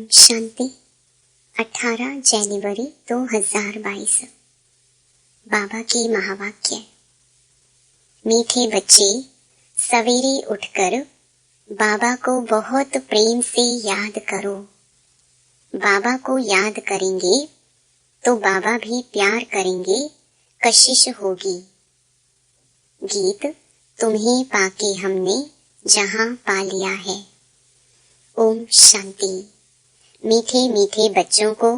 शांति 18 जनवरी 2022। बाबा की महावाक्य। मीठे बच्चे, सवेरे उठकर बाबा को बहुत प्रेम से याद करो। बाबा को याद करेंगे तो बाबा भी प्यार करेंगे, कशिश होगी। गीत तुम्हें पाके हमने जहां पा लिया है। ओम शांति। मीठे मीठे बच्चों को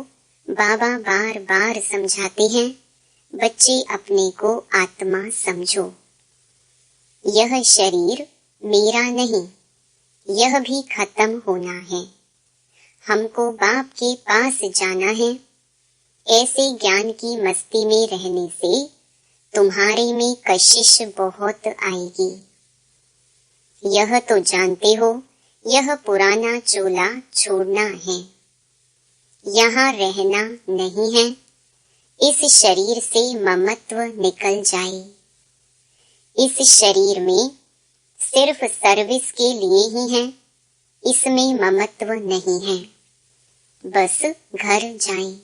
बाबा बार बार समझाते हैं, बच्चे अपने को आत्मा समझो। यह शरीर मेरा नहीं, यह भी खत्म होना है। हमको बाप के पास जाना है। ऐसे ज्ञान की मस्ती में रहने से तुम्हारे में कशिश बहुत आएगी। यह तो जानते हो, यह पुराना चोला छोड़ना है, यहाँ रहना नहीं है। इस शरीर से ममत्व निकल जाए। इस शरीर में सिर्फ सर्विस के लिए ही है, इसमें ममत्व नहीं है। बस घर जाएं।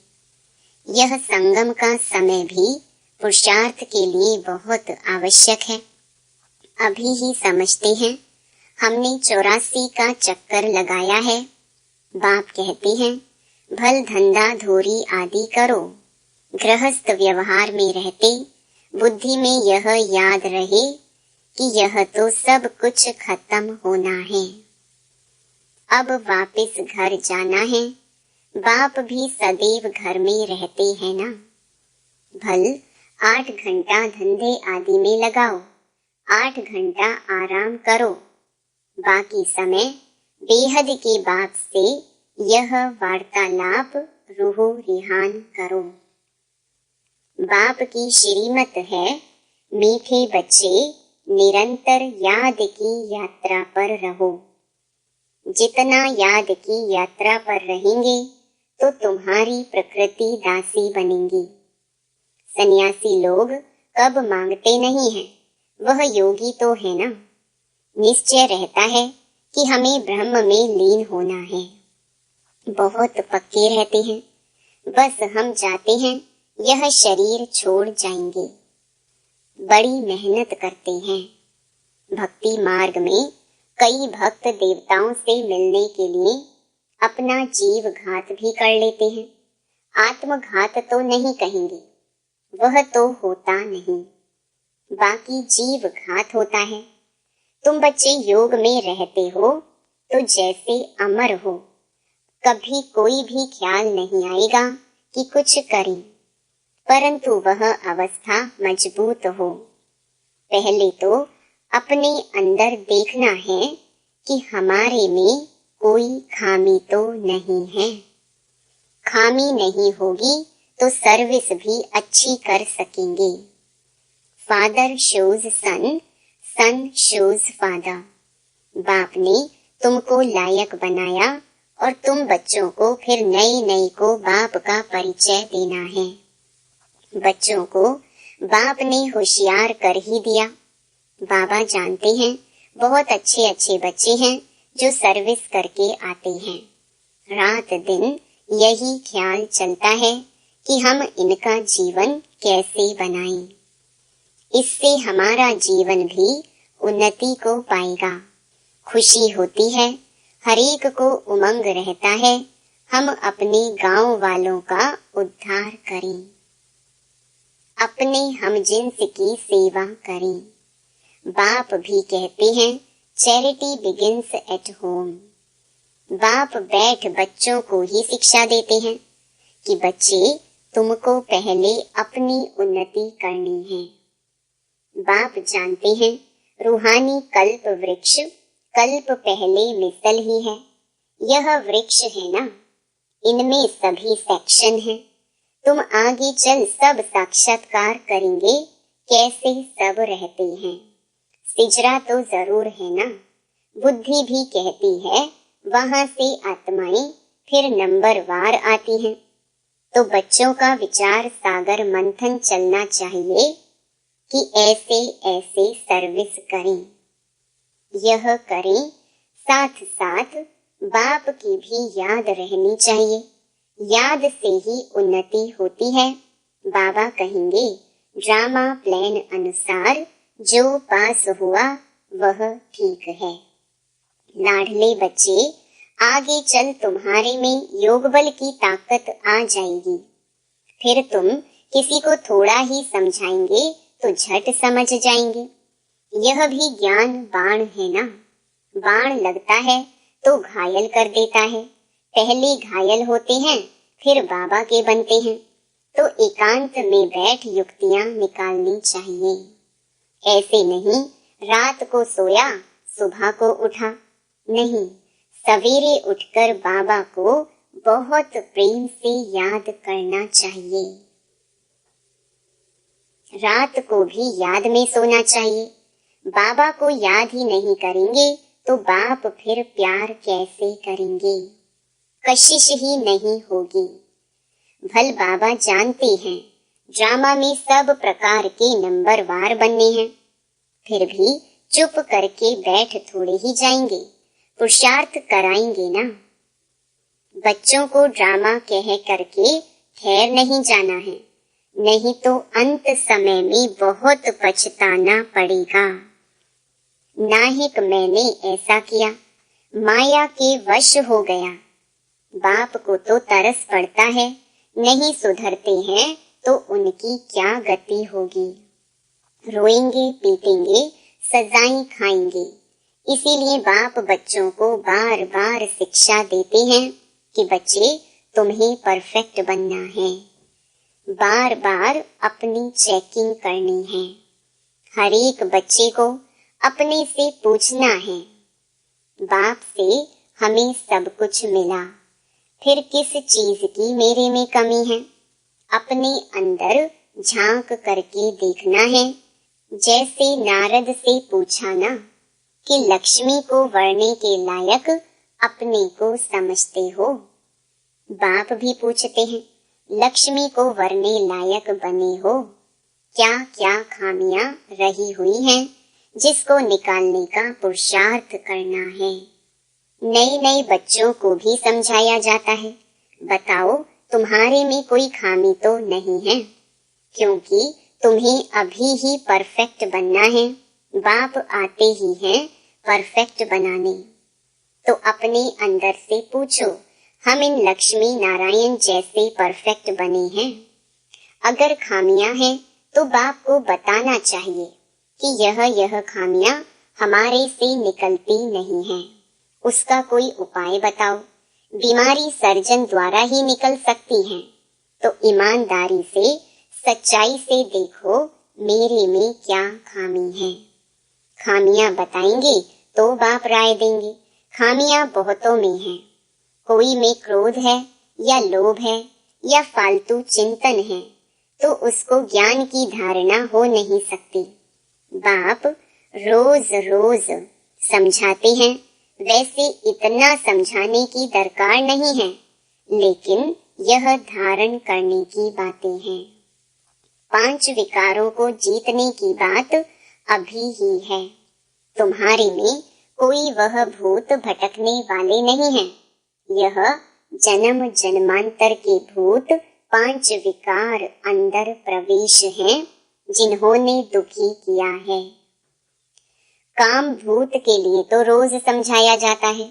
यह संगम का समय भी पुरुषार्थ के लिए बहुत आवश्यक है। अभी ही समझते हैं, हमने 84 का चक्कर लगाया है। बाप कहते हैं, भल धंधा धोरी आदि करो। गृहस्थ व्यवहार में रहते बुद्धि में यह याद रहे कि यह तो सब कुछ खत्म होना है। अब वापस घर जाना है। बाप भी सदैव घर में रहते हैं ना। भल 8 घंटा धंधे आदि में लगाओ, 8 घंटा आराम करो। बाकी समय बेहद के बाप से यह वार्तालाप रूह रिहान करो। बाप की श्रीमत है, मीठे बच्चे निरंतर याद की यात्रा पर रहो। जितना याद की यात्रा पर रहेंगे तो तुम्हारी प्रकृति दासी बनेंगी। सन्यासी लोग कब मांगते नहीं हैं, वह योगी तो है ना। निश्चय रहता है कि हमें ब्रह्म में लीन होना है। बहुत पक्के रहते हैं, बस हम जाते हैं, यह शरीर छोड़ जाएंगे। बड़ी मेहनत करते हैं। भक्ति मार्ग में कई भक्त देवताओं से मिलने के लिए अपना जीव घात भी कर लेते हैं। आत्मघात तो नहीं कहेंगे, वह तो होता नहीं, बाकी जीव घात होता है। तुम बच्चे योग में रहते हो तो जैसे अमर हो, कभी कोई भी ख्याल नहीं आएगा कि कुछ करें, परंतु वह अवस्था मजबूत हो। पहले तो अपने अंदर देखना है कि हमारे में कोई खामी तो नहीं है। खामी नहीं होगी तो सर्विस भी अच्छी कर सकेंगे। फादर शोज सन, सन शोज फादर। बाप ने तुमको लायक बनाया और तुम बच्चों को फिर नई नई को बाप का परिचय देना है। बच्चों को बाप ने होशियार कर ही दिया। बाबा जानते हैं, बहुत अच्छे अच्छे बच्चे हैं जो सर्विस करके आते हैं। रात दिन यही ख्याल चलता है कि हम इनका जीवन कैसे बनाएं। इससे हमारा जीवन भी उन्नति को पाएगा। खुशी होती है, हरेक को उमंग रहता है, हम अपने गांव वालों का उद्धार करें, अपने हमजिन्स की सेवा करें। बाप भी कहते हैं, चैरिटी बिगिंस एट होम। बाप बैठ बच्चों को ही शिक्षा देते हैं कि बच्चे, तुमको पहले अपनी उन्नति करनी है। बाप जानते हैं, रूहानी कल्प वृक्ष कल्प पहले मिसल ही है। यह वृक्ष है ना, इनमें सभी सेक्शन हैं। तुम आगे चल सब साक्षात्कार करेंगे कैसे सब रहते हैं। सिजरा तो जरूर है ना। बुद्धि भी कहती है, वहां से आत्माएं फिर नंबरवार आती हैं। तो बच्चों का विचार सागर मंथन चलना चाहिए कि ऐसे ऐसे सर्विस करें, यह करें, साथ साथ बाप की भी याद रहनी चाहिए, याद से ही उन्नति होती है। बाबा कहेंगे ड्रामा प्लान अनुसार जो पास हुआ वह ठीक है। लाडले बच्चे, आगे चल तुम्हारे में योग बल की ताकत आ जाएगी। फिर तुम किसी को थोड़ा ही समझाएंगे तो झट समझ जाएंगे। यह भी ज्ञान बाण है ना। बाण लगता है तो घायल कर देता है। पहले घायल होते हैं फिर बाबा के बनते हैं। तो एकांत में बैठ युक्तियां निकालनी चाहिए। ऐसे नहीं रात को सोया सुबह को उठा, नहीं, सवेरे उठकर बाबा को बहुत प्रेम से याद करना चाहिए। रात को भी याद में सोना चाहिए। बाबा को याद ही नहीं करेंगे तो बाप फिर प्यार कैसे करेंगे? कशिश ही नहीं होगी। भल बाबा जानते हैं ड्रामा में सब प्रकार के नंबरवार बनने हैं, फिर भी चुप करके बैठ थोड़े ही जाएंगे, पुरुषार्थ कराएंगे ना। बच्चों को ड्रामा कह करके ठहर नहीं जाना है, नहीं तो अंत समय में बहुत पछताना पड़ेगा। नाहिक मैंने ऐसा किया, माया के वश हो गया। बाप को तो तरस पड़ता है, नहीं सुधरते हैं तो उनकी क्या गति होगी। रोएंगे पीटेंगे सजाएं खाएंगे। इसीलिए बाप बच्चों को बार बार शिक्षा देते हैं कि बच्चे तुम्हें परफेक्ट बनना है। बार बार अपनी चेकिंग करनी है। हर एक बच्चे को अपने से पूछना है, बाप से हमें सब कुछ मिला, फिर किस चीज की मेरे में कमी है? अपने अंदर झांक करके देखना है। जैसे नारद से पूछा ना कि लक्ष्मी को वरने के लायक अपने को समझते हो? बाप भी पूछते हैं लक्ष्मी को वरने लायक बने हो? क्या क्या खामियां रही हुई हैं जिसको निकालने का पुरुषार्थ करना है। नए नए बच्चों को भी समझाया जाता है, बताओ तुम्हारे में कोई खामी तो नहीं है, क्योंकि तुम्हें अभी ही परफेक्ट बनना है। बाप आते ही हैं परफेक्ट बनाने। तो अपने अंदर से पूछो, हम इन लक्ष्मी नारायण जैसे परफेक्ट बने हैं? अगर खामियां हैं तो बाप को बताना चाहिए कि यह खामियां हमारे से निकलती नहीं हैं। उसका कोई उपाय बताओ। बीमारी सर्जन द्वारा ही निकल सकती है, तो ईमानदारी से सच्चाई से देखो मेरे में क्या खामी है। खामियां बताएंगे तो बाप राय देंगे। खामियां बहुतों में हैं। कोई में क्रोध है या लोभ है या फालतू चिंतन है, तो उसको ज्ञान की धारणा हो नहीं सकती। बाप रोज रोज समझाते हैं, वैसे इतना समझाने की दरकार नहीं है, लेकिन यह धारण करने की बातें हैं। 5 विकारों को जीतने की बात अभी ही है। तुम्हारे में कोई वह भूत भटकने वाले नहीं हैं। यह जन्म जन्मांतर के भूत 5 विकार अंदर प्रवेश हैं, जिन्होंने दुखी किया है। काम भूत के लिए तो रोज समझाया जाता है।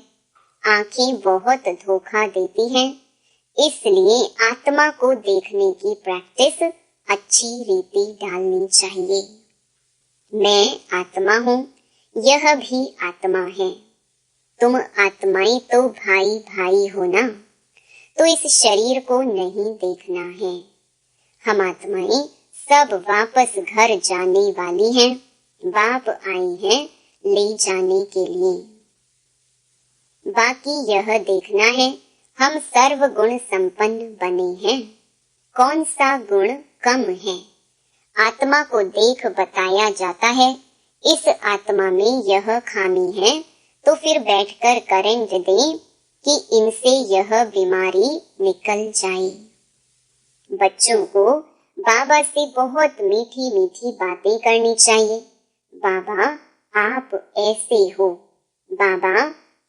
आंखें बहुत धोखा देती हैं, इसलिए आत्मा को देखने की प्रैक्टिस अच्छी रीति डालनी चाहिए। मैं आत्मा हूँ, यह भी आत्मा है। तुम आत्माएं तो भाई भाई हो ना, तो इस शरीर को नहीं देखना है। हम आत्माएं सब वापस घर जाने वाली हैं। बाप आए हैं ले जाने के लिए। बाकी यह देखना है हम सर्व गुण संपन्न बने हैं। कौन सा गुण कम है? आत्मा को देख बताया जाता है, इस आत्मा में यह खामी है, तो फिर बैठकर करंट दें कि इनसे यह बीमारी निकल जाए। बच्चों को बाबा से बहुत मीठी मीठी बातें करनी चाहिए। बाबा आप ऐसे हो, बाबा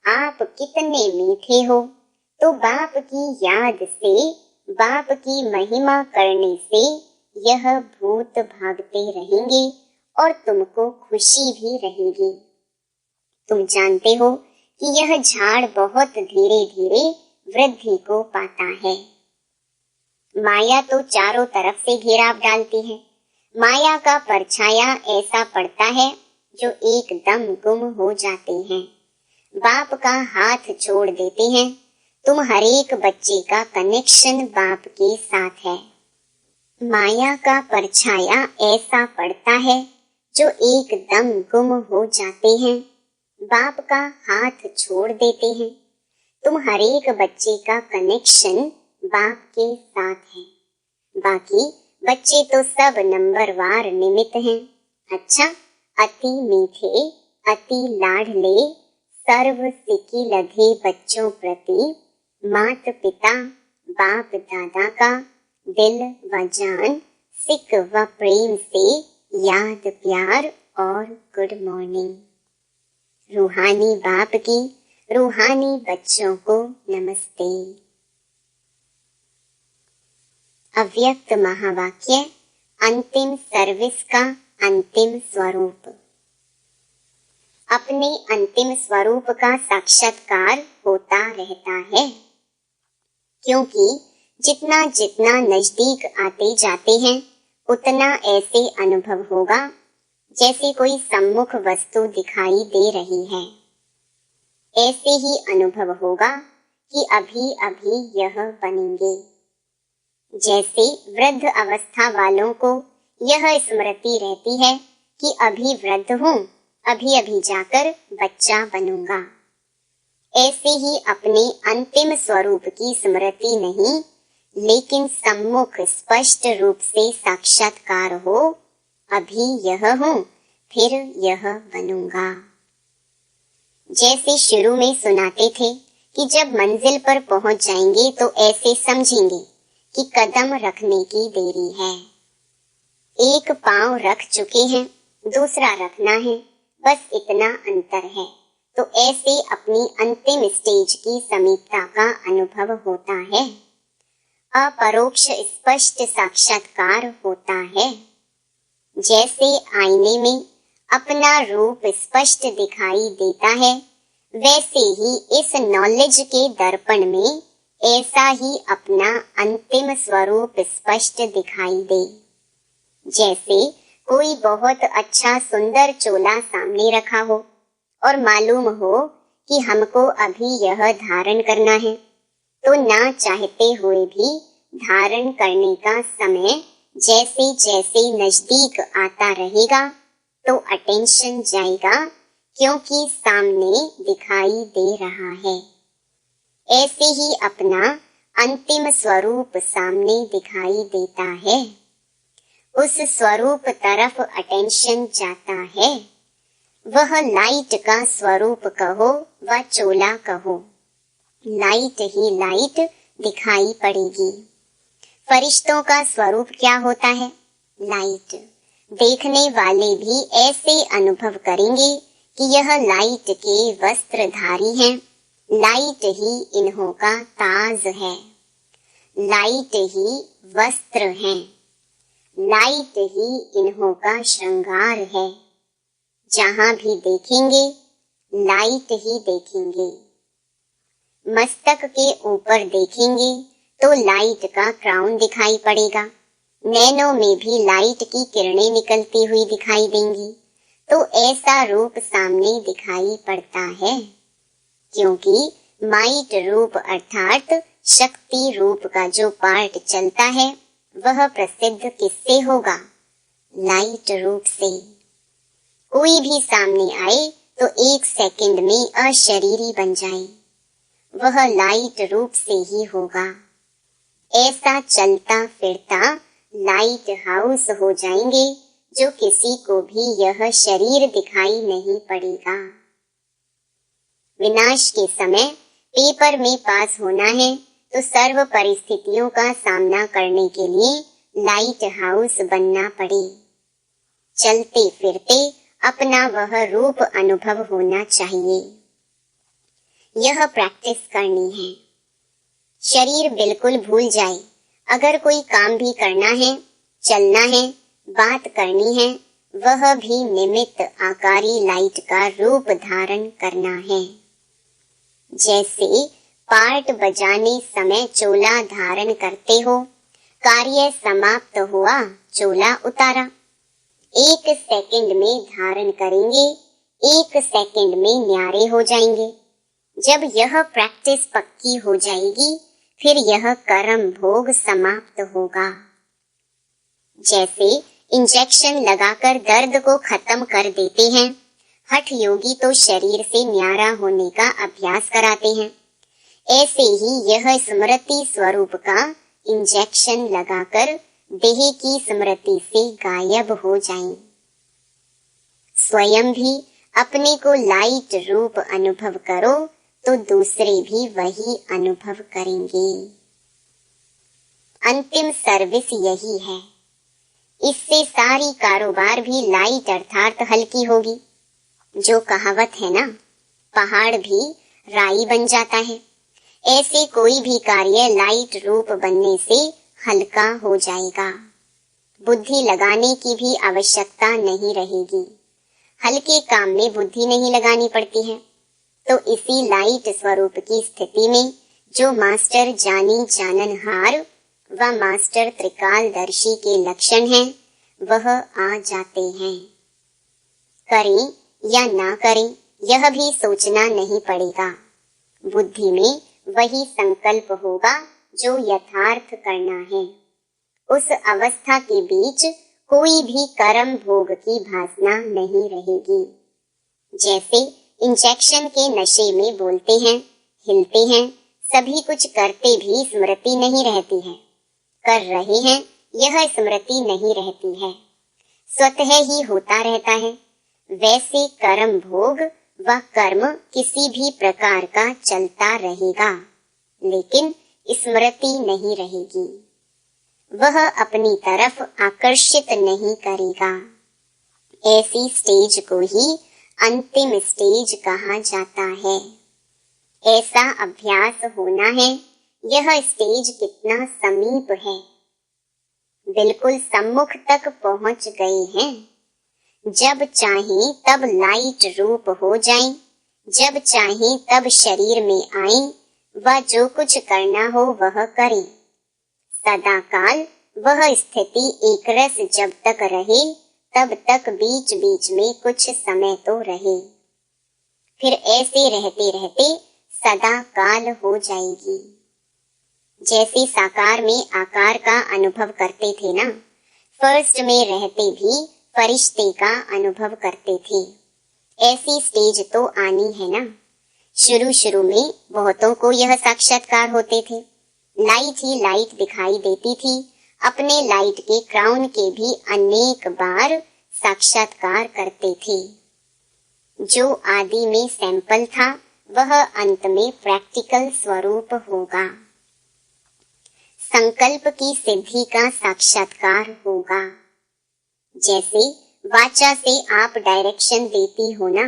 आप कितने मीठे हो। तो बाप की याद से, बाप की महिमा करने से यह भूत भागते रहेंगे और तुमको खुशी भी रहेगी। तुम जानते हो कि यह झाड़ बहुत धीरे धीरे वृद्धि को पाता है। माया तो चारों तरफ से घेराव डालती है। माया का परछाया ऐसा पड़ता है जो एकदम गुम हो जाते हैं। बाप का हाथ छोड़ देते हैं। तुम हर एक बच्चे का कनेक्शन बाप के साथ है। माया का परछाया ऐसा पड़ता है जो एकदम गुम हो जाते हैं। बाप का हाथ छोड़ देते हैं। तुम हर एक बच्चे का कनेक्शन बाप के साथ है। बाकी बच्चे तो सब नंबरवार निमित्त हैं। अच्छा, अति मीठे, अति लाडले, सर्व सिकी लधे बच्चों प्रति मात पिता बाप दादा का दिल व जान, सिक व प्रेम से याद प्यार और गुड मॉर्निंग। रूहानी बाप की रूहानी बच्चों को नमस्ते। अव्यक्त महावाक्य, अंतिम सर्विस का अंतिम स्वरूप। अपने अंतिम स्वरूप का साक्षात्कार होता रहता है, क्योंकि जितना जितना नजदीक आते जाते हैं उतना ऐसे अनुभव होगा जैसे कोई सम्मुख वस्तु दिखाई दे रही है। ऐसे ही अनुभव होगा कि अभी अभी यह बनेंगे। जैसे वृद्ध अवस्था वालों को यह स्मृति रहती है कि अभी वृद्ध हूँ, अभी अभी जाकर बच्चा बनूंगा। ऐसे ही अपने अंतिम स्वरूप की स्मृति नहीं, लेकिन सम्मुख स्पष्ट रूप से साक्षात्कार हो, अभी यह हूँ, फिर यह बनूंगा। जैसे शुरू में सुनाते थे कि जब मंजिल पर पहुंच जाएंगे तो ऐसे समझेंगे कि कदम रखने की देरी है। एक पांव रख चुके हैं, दूसरा रखना है, बस इतना अंतर है। तो ऐसे अपनी अंतिम स्टेज की समीपता का अनुभव होता है। अपरोक्ष स्पष्ट साक्षात्कार होता है। जैसे आईने में अपना रूप स्पष्ट दिखाई देता है, वैसे ही इस नॉलेज के दर्पण में ऐसा ही अपना अंतिम स्वरूप स्पष्ट दिखाई दे। जैसे कोई बहुत अच्छा सुंदर चोला सामने रखा हो और मालूम हो कि हमको अभी यह धारण करना है, तो ना चाहते हुए भी धारण करने का समय जैसे जैसे नजदीक आता रहेगा तो अटेंशन जाएगा, क्योंकि सामने दिखाई दे रहा है। ऐसे ही अपना अंतिम स्वरूप सामने दिखाई देता है। उस स्वरूप तरफ अटेंशन जाता है। वह लाइट का स्वरूप कहो व चोला कहो, लाइट ही लाइट दिखाई पड़ेगी। फरिश्तों का स्वरूप क्या होता है? लाइट। देखने वाले भी ऐसे अनुभव करेंगे कि यह लाइट के वस्त्रधारी हैं। लाइट ही इन्हों का ताज है, लाइट ही वस्त्र है, लाइट ही इन्हों का श्रृंगार है। जहां भी देखेंगे लाइट ही देखेंगे। मस्तक के ऊपर देखेंगे तो लाइट का क्राउन दिखाई पड़ेगा। नैनों में भी लाइट की किरणें निकलती हुई दिखाई देंगी। तो ऐसा रूप सामने दिखाई पड़ता है, क्योंकि माइट रूप अर्थात शक्ति रूप का जो पार्ट चलता है वह प्रसिद्ध किससे होगा? लाइट रूप से। कोई भी सामने आए तो 1 सेकंड में अशरीरी बन जाए, वह लाइट रूप से ही होगा। ऐसा चलता फिरता लाइट हाउस हो जाएंगे जो किसी को भी यह शरीर दिखाई नहीं पड़ेगा। विनाश के समय पेपर में पास होना है तो सर्व परिस्थितियों का सामना करने के लिए लाइट हाउस बनना पड़े। चलते फिरते अपना वह रूप अनुभव होना चाहिए। यह प्रैक्टिस करनी है। शरीर बिल्कुल भूल जाए। अगर कोई काम भी करना है, चलना है, बात करनी है, वह भी निमित्त आकारी लाइट का रूप धारण करना है। जैसे पार्ट बजाने समय चोला धारण करते हो, कार्य समाप्त हुआ, चोला उतारा। 1 सेकंड में धारण करेंगे, 1 सेकंड में न्यारे हो जाएंगे। जब यह प्रैक्टिस पक्की हो जाएगी, फिर यह कर्म भोग समाप्त होगा। जैसे इंजेक्शन लगाकर दर्द को खत्म कर देते हैं, हठ योगी तो शरीर से न्यारा होने का अभ्यास कराते हैं। ऐसे ही यह स्मृति स्वरूप का इंजेक्शन लगाकर देह की स्मृति से गायब हो जाएं। स्वयं भी अपने को लाइट रूप अनुभव करो तो दूसरे भी वही अनुभव करेंगे। अंतिम सर्विस यही है। इससे सारी कारोबार भी लाइट अर्थात हल्की होगी। जो कहावत है ना, पहाड़ भी राई बन जाता है, ऐसे कोई भी कार्य लाइट रूप बनने से हल्का हो जाएगा। बुद्धि लगाने की भी आवश्यकता नहीं रहेगी। हल्के काम में बुद्धि नहीं लगानी पड़ती है। तो इसी लाइट स्वरूप की स्थिति में जो मास्टर जानी जाननहार व मास्टर त्रिकालदर्शी के लक्षण हैं, वह आ जाते हैं। करें या ना करें, यह भी सोचना नहीं पड़ेगा। बुद्धि में वही संकल्प होगा जो यथार्थ करना है। उस अवस्था के बीच कोई भी कर्म भोग की भासना नहीं रहेगी। जैसे इंजेक्शन के नशे में बोलते हैं, हिलते हैं, सभी कुछ करते भी स्मृति नहीं रहती है। कर रहे हैं, यह स्मृति नहीं रहती है, स्वतः ही होता रहता है। वैसे कर्म भोग व कर्म किसी भी प्रकार का चलता रहेगा, लेकिन स्मृति नहीं रहेगी। वह अपनी तरफ आकर्षित नहीं करेगा। ऐसी स्टेज को ही अंतिम स्टेज कहा जाता है। ऐसा अभ्यास होना है। यह स्टेज कितना समीप है, बिल्कुल सम्मुख तक पहुंच गए हैं। जब चाहें तब लाइट रूप हो जाएं, जब चाहें तब शरीर में आएं व जो कुछ करना हो वह करें। सदा काल वह स्थिति एकरस जब तक रहे, तब तक बीच बीच में कुछ समय तो रहे। फिर ऐसे रहते रहते सदा काल हो जाएगी। जैसे साकार में आकार का अनुभव करते थे ना, फर्स्ट में रहते भी फरिश्ते का अनुभव करते थे। ऐसी स्टेज तो आनी है ना। शुरू शुरू में बहुतों को यह साक्षात्कार होते थे। लाइट ही लाइट दिखाई देती थी। अपने लाइट के क्राउन के भी अनेक बार साक्षात्कार करते थे। जो आदि में सैंपल था, वह अंत में प्रैक्टिकल स्वरूप होगा। संकल्प की सिद्धि का साक्षात्कार होगा। जैसे वाचा से आप डायरेक्शन देती हो ना,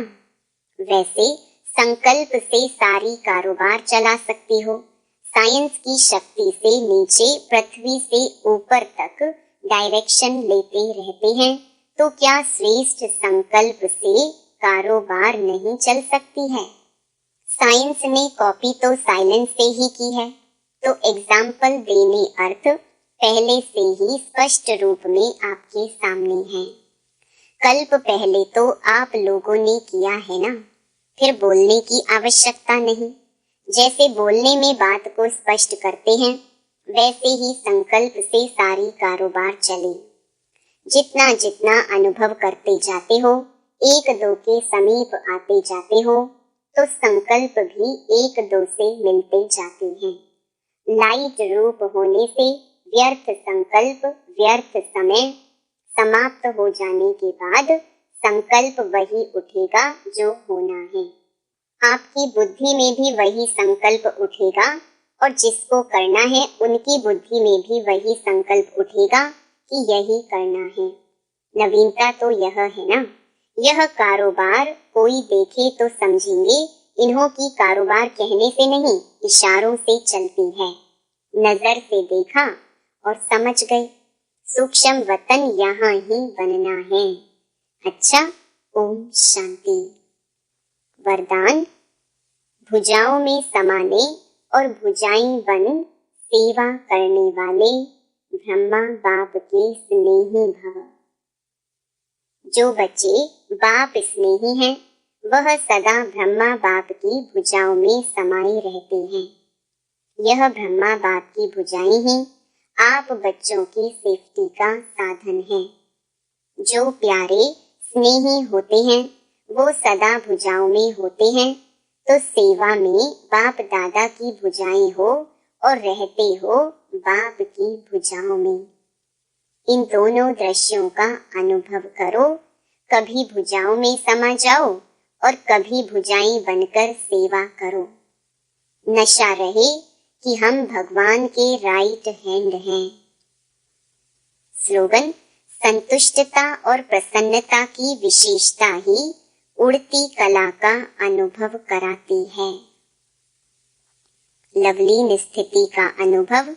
वैसे संकल्प से सारी कारोबार चला सकती हो। साइंस की शक्ति से नीचे पृथ्वी से ऊपर तक डायरेक्शन लेते रहते हैं, तो क्या श्रेष्ठ संकल्प से कारोबार नहीं चल सकती है? साइंस ने कॉपी तो साइलेंस से ही की है, तो एग्जाम्पल देने अर्थ पहले से ही स्पष्ट रूप में आपके सामने है। कल्प पहले तो आप लोगों ने किया है ना, फिर बोलने की आवश्यकता नहीं। जैसे बोलने में बात को स्पष्ट करते हैं, वैसे ही संकल्प से सारी कारोबार चले। जितना जितना अनुभव करते जाते हो, एक दो के समीप आते जाते हो, तो संकल्प भी एक दो से मिलते जाते हैं। लाइट रूप होने से व्यर्थ संकल्प, व्यर्थ समय समाप्त हो जाने के बाद संकल्प वही उठेगा जो होना है। आपकी बुद्धि में भी वही संकल्प उठेगा और जिसको करना है उनकी बुद्धि में भी वही संकल्प उठेगा कि यही करना है। नवीनता तो यह है ना, यह कारोबार कोई देखे तो समझेंगे इन्हों की कारोबार कहने से नहीं, इशारों से चलती है। नजर से देखा और समझ गए, सूक्ष्म वतन यहाँ ही बनना है। अच्छा, ओम शांति। वरदान, भुजाओं में समाने और भुजाएं बन सेवा करने वाले ब्रह्मा बाप के स्नेही भव। जो बच्चे बाप स्नेही हैं, वह सदा ब्रह्मा बाप की भुजाओं में समाये रहते हैं। यह ब्रह्मा बाप की भुजाएं ही आप बच्चों की सेफ्टी का साधन है। जो प्यारे स्नेही होते हैं, वो सदा भुजाओं में होते हैं, तो सेवा में बाप दादा की भुजाएं हो और रहते हो बाप की भुजाओं में। इन दोनों दृश्यों का अनुभव करो। कभी भुजाओं में समा जाओ और कभी भुजाएं बनकर सेवा करो। नशा रहे कि हम भगवान के राइट हैंड हैं। स्लोगन, संतुष्टता और प्रसन्नता की विशेषता ही उड़ती कला का अनुभव कराती है। लवलीन स्थिति का अनुभव।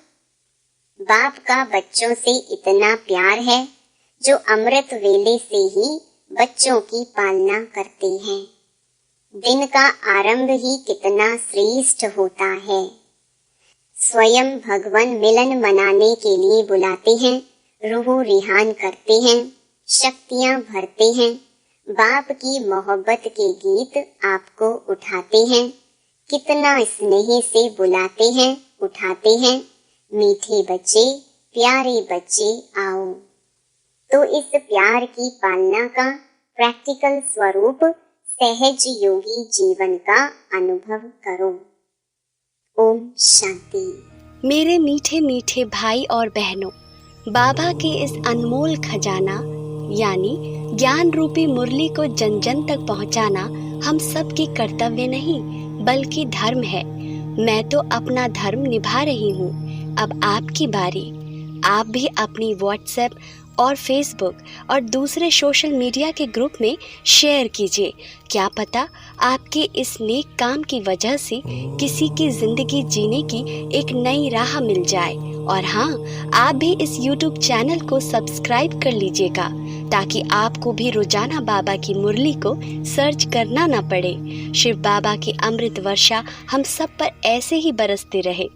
बाप का बच्चों से इतना प्यार है जो अमृत वेले से ही बच्चों की पालना करते हैं। दिन का आरंभ ही कितना श्रेष्ठ होता है। स्वयं भगवान मिलन मनाने के लिए बुलाते हैं, रूह रिहान करते हैं, शक्तियां भरते हैं। बाप की मोहब्बत के गीत आपको उठाते हैं। कितना स्नेह से बुलाते हैं, उठाते हैं। मीठे बच्चे, प्यारे बच्चे आओ। तो इस प्यार की पालना का प्रैक्टिकल स्वरूप सहज योगी जीवन का अनुभव करो। ओम शांति। मेरे मीठे मीठे भाई और बहनों, बाबा के इस अनमोल खजाना यानी ज्ञान रूपी मुरली को जन जन तक पहुंचाना हम सब की कर्तव्य नहीं बल्कि धर्म है। मैं तो अपना धर्म निभा रही हूँ, अब आपकी बारी। आप भी अपनी व्हाट्सएप और फेसबुक और दूसरे सोशल मीडिया के ग्रुप में शेयर कीजिए। क्या पता आपके इस नेक काम की वजह से किसी की जिंदगी जीने की एक नई राह मिल जाए। और हाँ, आप भी इस YouTube चैनल को सब्सक्राइब कर लीजिएगा ताकि आपको भी रोजाना बाबा की मुरली को सर्च करना ना पड़े। शिव बाबा की अमृत वर्षा हम सब पर ऐसे ही बरसते रहे।